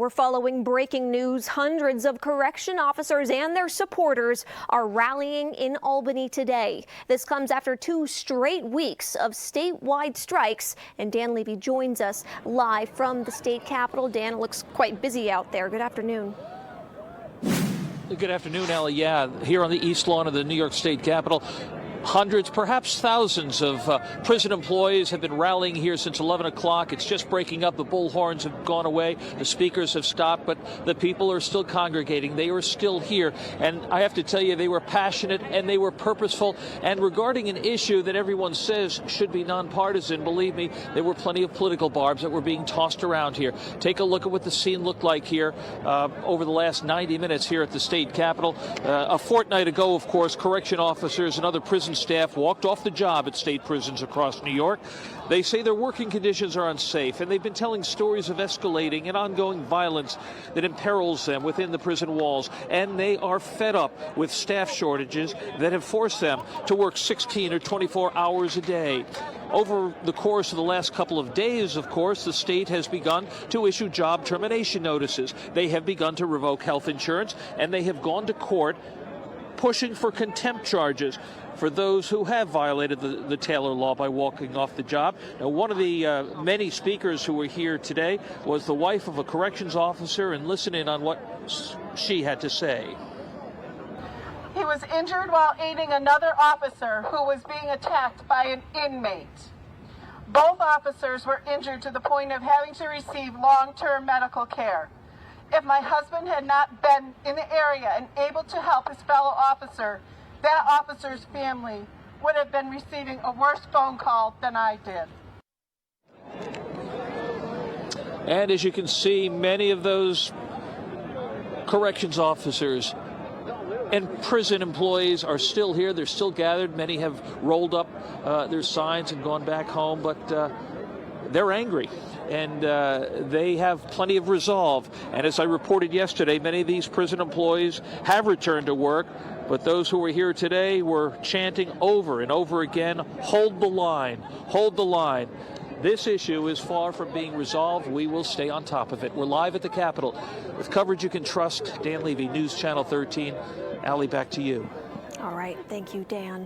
We're following breaking news. Hundreds of correction officers and their supporters are rallying in Albany today. This comes after 2 straight weeks of statewide strikes, and Dan Levy joins us live from the state capitol. Dan, it looks quite busy out there. Good afternoon. Good afternoon, Allie. Yeah, here on the east lawn of the New York State Capitol, hundreds, perhaps thousands of prison employees have been rallying here since 11 o'clock. It's just breaking up. The bullhorns have gone away. The speakers have stopped, but the people are still congregating. They are still here. And I have to tell you, they were passionate and they were purposeful. And regarding an issue that everyone says should be nonpartisan, believe me, there were plenty of political barbs that were being tossed around here. Take a look at what the scene looked like here over the last 90 minutes here at the state capitol. A fortnight ago, of course, correction officers and other prison staff walked off the job at state prisons across New York. They say their working conditions are unsafe, and they've been telling stories of escalating and ongoing violence that imperils them within the prison walls. And they are fed up with staff shortages that have forced them to work 16 or 24 hours a day. Over the course of the last couple of days, of course, the state has begun to issue job termination notices. They have begun to revoke health insurance, and they have gone to court pushing for contempt charges for those who have violated the Taylor law by walking off the job. Now, one of the many speakers who were here today was the wife of a corrections officer, and listen in on what she had to say. He was injured while aiding another officer who was being attacked by an inmate. Both officers were injured to the point of having to receive long-term medical care. If my husband had not been in the area and able to help his fellow officer, that officer's family would have been receiving a worse phone call than I did. And as you can see, many of those corrections officers and prison employees are still here. They're still gathered. Many have rolled up their signs and gone back home, but they're angry, and they have plenty of resolve. And as I reported yesterday, many of these prison employees have returned to work, but those who were here today were chanting over and over again, "Hold the line, hold the line." This issue is far from being resolved. We will stay on top of it. We're live at the Capitol with coverage you can trust. Dan Levy, News Channel 13. Allie, back to you. All right. Thank you, Dan.